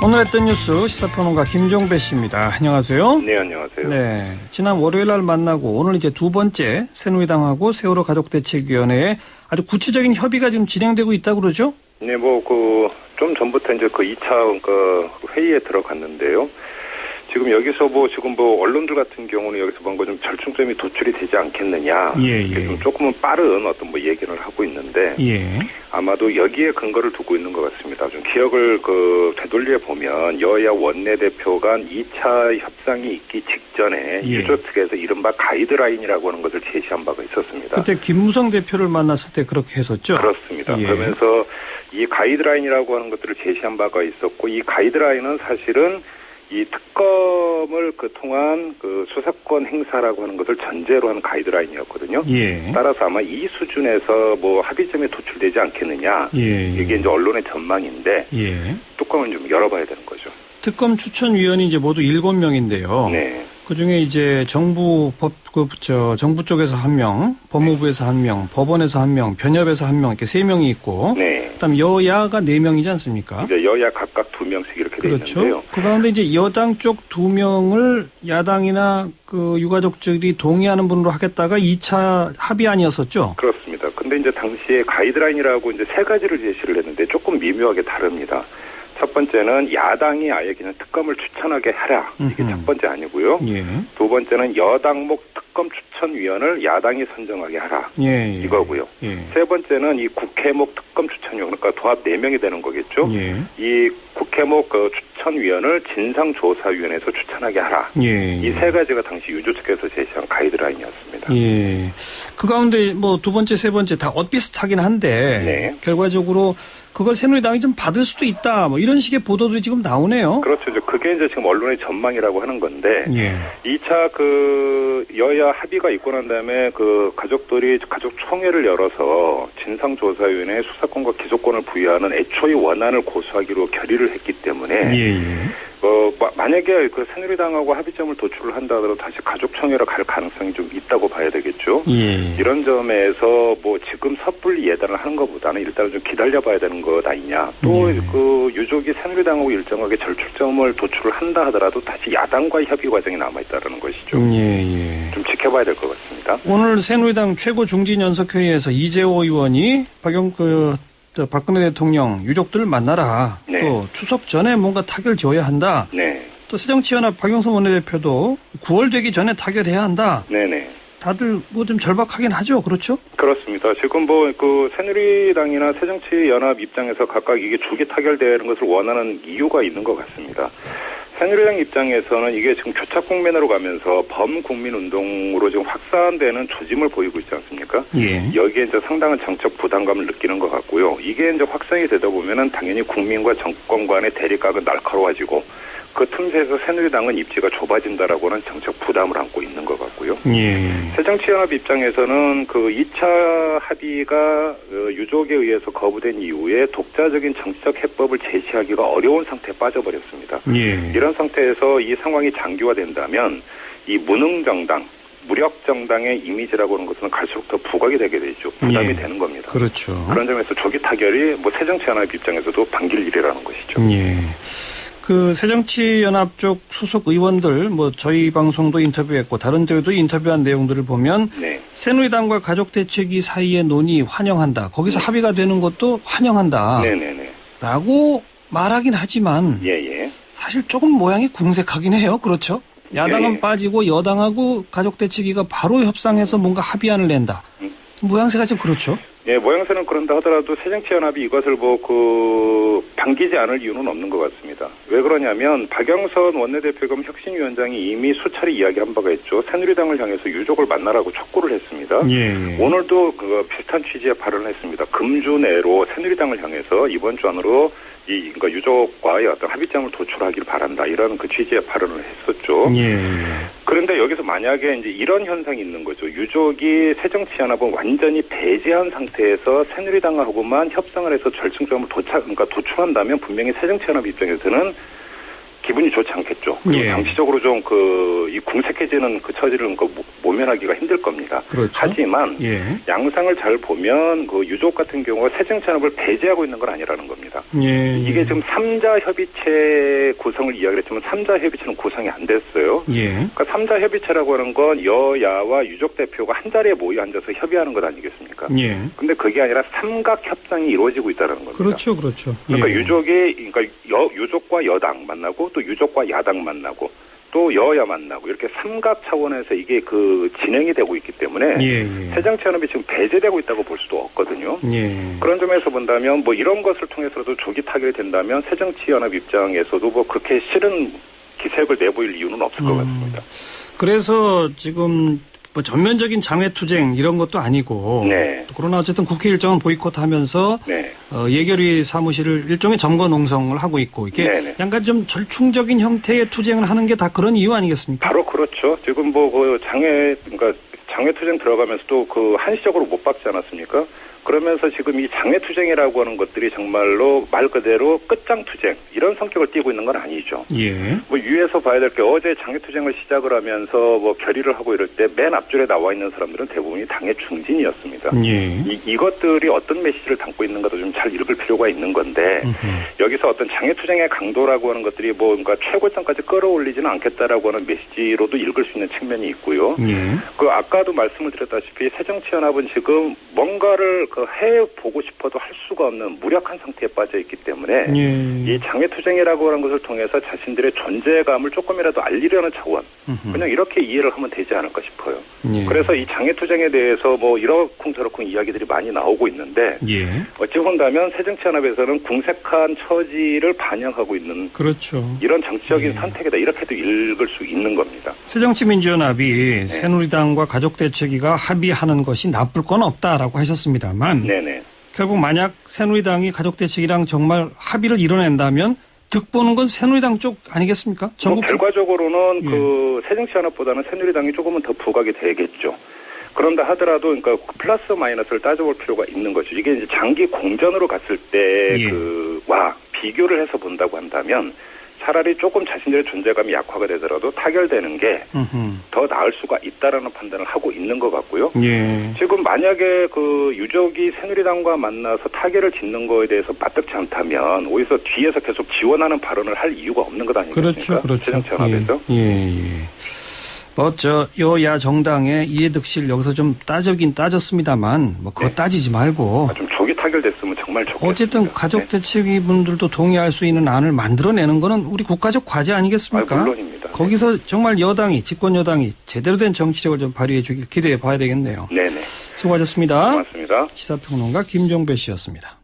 오늘 했던 뉴스 시사평론가 김종배 씨입니다. 안녕하세요. 네, 안녕하세요. 네, 지난 월요일 날 만나고 오늘 이제 두 번째 새누리당하고 세월호 가족대책위원회에 아주 구체적인 협의가 지금 진행되고 있다고 그러죠? 네, 좀 전부터 이제 2차 회의에 들어갔는데요. 지금 여기서 언론들 같은 경우는 여기서 뭔가 좀 절충점이 도출이 되지 않겠느냐. 예. 좀 조금은 빠른 어떤 얘기를 하고 있는데. 예. 아마도 여기에 근거를 두고 있는 것 같습니다. 좀 기억을 되돌려 보면 여야 원내대표 간 2차 협상이 있기 직전에 유족 측에서 이른바 가이드라인이라고 하는 것을 제시한 바가 있었습니다. 그때 김무성 대표를 만났을 때 그렇게 했었죠? 그렇습니다. 예. 그러면서 이 가이드라인이라고 하는 것들을 제시한 바가 있었고, 이 가이드라인은 사실은 이 특검을 통한 수사권 행사라고 하는 것을 전제로 하는 가이드라인이었거든요. 예. 따라서 아마 이 수준에서 합의점에 도출되지 않겠느냐. 이게 이제 언론의 전망인데, 뚜껑을 좀 열어봐야 되는 거죠. 특검 추천위원이 이제 모두 7명인데요. 네. 그 중에 이제 정부 쪽에서 1명, 법무부에서 1명, 법원에서 1명, 변협에서 1명, 이렇게 3명이 있고, 그다음 여야가 4명이지 않습니까? 이제 여야 각각 2명씩 이렇게 돼 그렇죠. 있는데요. 그 가운데 이제 여당 쪽 2명을 야당이나 유가족들이 동의하는 분으로 하겠다가 2차 합의안이었었죠. 그렇습니다. 근데 이제 당시에 가이드라인이라고 이제 3가지를 제시를 했는데 조금 미묘하게 다릅니다. 첫 번째는 야당이 아예 그냥 특검을 추천하게 하라. 이게 첫 번째 아니고요. 두 번째는 여당목 특검 추천위원을 야당이 선정하게 하라. 이거고요. 세 번째는 이 국회목 특검 추천위원, 그러니까 도합 4명이 되는 거겠죠. 이 국회목 추천위원을 진상조사위원회에서 추천하게 하라. 이 3가지가 당시 유조 측에서 제시한 가이드라인이었습니다. 그 가운데 두 번째, 세 번째 다 엇비슷하긴 한데 결과적으로 그걸 새누리당이 좀 받을 수도 있다. 이런 식의 보도도 지금 나오네요. 그렇죠. 그게 이제 지금 언론의 전망이라고 하는 건데, 2차 여야 합의가 있고 난 다음에 가족들이 가족총회를 열어서 진상조사위원회에 수사권과 기소권을 부여하는 애초의 원안을 고수하기로 결의를 했기 때문에, 만약에 새누리당하고 합의점을 도출을 한다 하더라도 다시 가족총회로 갈 가능성이 좀 있다고 봐야 되겠죠. 이런 점에서 지금 섣불리 예단을 하는 것보다는 일단은 좀 기다려봐야 되는 것 아니냐. 또 유족이 새누리당하고 일정하게 절충점을 도출을 한다 하더라도 다시 야당과의 협의 과정이 남아있다는 것이죠. 좀 지켜봐야 될 것 같습니다. 오늘 새누리당 최고중진연석회의에서 이재호 의원이 박근혜 대통령 유족들을 만나라. 또 추석 전에 뭔가 타결 지어야 한다. 또 새정치연합 박영선 원내대표도 9월 되기 전에 타결해야 한다. 다들 좀 절박하긴 하죠. 그렇죠? 그렇습니다. 지금 새누리당이나 새정치연합 입장에서 각각 이게 조기 타결되는 것을 원하는 이유가 있는 것 같습니다. 새누리당 입장에서는 이게 지금 교착 국면으로 가면서 범국민운동으로 지금 확산되는 조짐을 보이고 있지 않습니까? 여기에 이제 상당한 정책 부담감을 느끼는 것 같고요. 이게 이제 확산이 되다 보면은 당연히 국민과 정권 간의 대립각은 날카로워지고 그 틈새에서 새누리당은 입지가 좁아진다라고는 정책 부담을 안고 있는 것 같고요. 새정치연합 입장에서는 2차 합의가 유족에 의해서 거부된 이후에 독자적인 정치적 해법을 제시하기가 어려운 상태에 빠져버렸습니다. 이런 상태에서 이 상황이 장기화된다면 이 무능정당, 무력정당의 이미지라고 하는 것은 갈수록 더 부각이 되게 되죠. 부담이 되는 겁니다. 그렇죠. 그런 점에서 조기 타결이 새정치연합 입장에서도 반길 일이라는 것이죠. 새정치연합 쪽 소속 의원들, 저희 방송도 인터뷰했고, 다른 데도 인터뷰한 내용들을 보면, 새누리당과 가족대책위 사이의 논의 환영한다. 거기서 합의가 되는 것도 환영한다. 라고 말하긴 하지만, 사실 조금 모양이 궁색하긴 해요. 그렇죠? 야당은 빠지고 여당하고 가족대책위가 바로 협상해서 뭔가 합의안을 낸다. 모양새가 좀 그렇죠? 모양새는 그런다 하더라도 새정치연합이 이것을 반기지 않을 이유는 없는 것 같습니다. 왜 그러냐면 박영선 원내대표 겸 혁신위원장이 이미 수차례 이야기한 바가 있죠. 새누리당을 향해서 유족을 만나라고 촉구를 했습니다. 오늘도 비슷한 취지의 발언을 했습니다. 금주 내로 새누리당을 향해서 이번 주 안으로 유족과의 어떤 합의점을 도출하길 바란다. 이런 취지의 발언을 했었죠. 그런데 여기서 만약에 이제 이런 현상이 있는 거죠. 유족이 새정치연합은 완전히 배제한 상태에서 새누리당하고만 협상을 해서 절충점을 도출한다면 분명히 새정치연합 입장에서는 기분이 좋지 않겠죠. 그리고 예. 정치적으로 좀 이 궁색해지는 그 처지를 모면하기가 힘들 겁니다. 그렇죠. 하지만 예. 양상을 잘 보면 그 유족 같은 경우가 새정치연합을 배제하고 있는 건 아니라는 겁니다. 예. 이게 지금 3자 협의체 구성을 이야기를 했지만 3자 협의체는 구성이 안 됐어요. 예. 그러니까 3자 협의체라고 하는 건 여야와 유족 대표가 한 자리에 모여 앉아서 협의하는 것 아니겠습니까? 예. 근데 그게 아니라 삼각 협상이 이루어지고 있다는 겁니다. 그렇죠, 그렇죠. 그러니까 예. 그러니까 유족과 여당 만나고 또 유족과 야당 만나고 또 여야 만나고 이렇게 삼각 차원에서 이게 진행이 되고 있기 때문에 예, 예. 새정치연합이 지금 배제되고 있다고 볼 수도 없거든요. 예. 그런 점에서 본다면 이런 것을 통해서도 조기 타결이 된다면 새정치연합 입장에서도 그렇게 싫은 기색을 내보일 이유는 없을 것 같습니다. 그래서 지금 전면적인 장외투쟁 이런 것도 아니고 네. 그러나 어쨌든 국회 일정은 보이콧하면서 네. 예결위 사무실을 일종의 점거 농성을 하고 있고 이게 네네. 약간 좀 절충적인 형태의 투쟁을 하는 게 다 그런 이유 아니겠습니까? 바로 그렇죠. 지금 그러니까 장외투쟁 들어가면서도 한시적으로 못 박지 않았습니까? 그러면서 지금 이 장외투쟁이라고 하는 것들이 정말로 말 그대로 끝장투쟁 이런 성격을 띠고 있는 건 아니죠. 예. 위에서 봐야 될 게 어제 장외투쟁을 시작을 하면서 결의를 하고 이럴 때 맨 앞줄에 나와 있는 사람들은 대부분이 당의 중진이었습니다. 예. 이것들이 어떤 메시지를 담고 있는가도 좀 잘 읽을 필요가 있는 건데 여기서 어떤 장외투쟁의 강도라고 하는 것들이 그러니까 최고점까지 끌어올리지는 않겠다라고 하는 메시지로도 읽을 수 있는 측면이 있고요. 예. 아까도 말씀을 드렸다시피 새정치연합은 지금 뭔가를 해보고 싶어도 할 수가 없는 무력한 상태에 빠져 있기 때문에 예. 이 장외투쟁이라고 하는 것을 통해서 자신들의 존재감을 조금이라도 알리려는 차원 그냥 이렇게 이해를 하면 되지 않을까 싶어요. 예. 그래서 이 장외투쟁에 대해서 이러쿵저러쿵 이야기들이 많이 나오고 있는데 예. 어찌 본다면 새정치연합에서는 궁색한 처지를 반영하고 있는 그렇죠. 이런 정치적인 예. 선택이다 이렇게도 읽을 수 있는 겁니다. 새정치민주연합이 새누리당과 가족대책위가 합의하는 것이 나쁠 건 없다라고 하셨습니다만 네네. 결국 만약 새누리당이 가족대책이랑 정말 합의를 이뤄낸다면 득보는 건 새누리당 쪽 아니겠습니까? 전국 결과적으로는 새정치연합보다는 새누리당이 조금은 더 부각이 되겠죠. 그런다 하더라도 그러니까 플러스 마이너스를 따져볼 필요가 있는 거죠. 이게 이제 장기 공전으로 갔을 때 와 비교를 해서 본다고 한다면 차라리 조금 자신들의 존재감이 약화가 되더라도 타결되는 게 더 나을 수가 있다라는 판단을 하고 있는 것 같고요. 예. 지금 만약에 유족이 새누리당과 만나서 타결을 짓는 거에 대해서 마땅치 않다면 오히려 뒤에서 계속 지원하는 발언을 할 이유가 없는 것 아니겠습니까? 그렇죠. 새정치연합에서. 예. 여야 정당의 이해득실 여기서 좀 따지긴 따졌습니다만 그거 따지지 말고 좀 조기 타결됐으면 정말 좋겠습니다. 어쨌든 가족대책위 분들도 동의할 수 있는 안을 만들어내는 거는 우리 국가적 과제 아니겠습니까? 물론입니다. 거기서 정말 집권 여당이 제대로 된 정치력을 좀 발휘해 주길 기대해 봐야 되겠네요. 네네. 수고하셨습니다. 고맙습니다. 시사평론가 김종배 씨였습니다.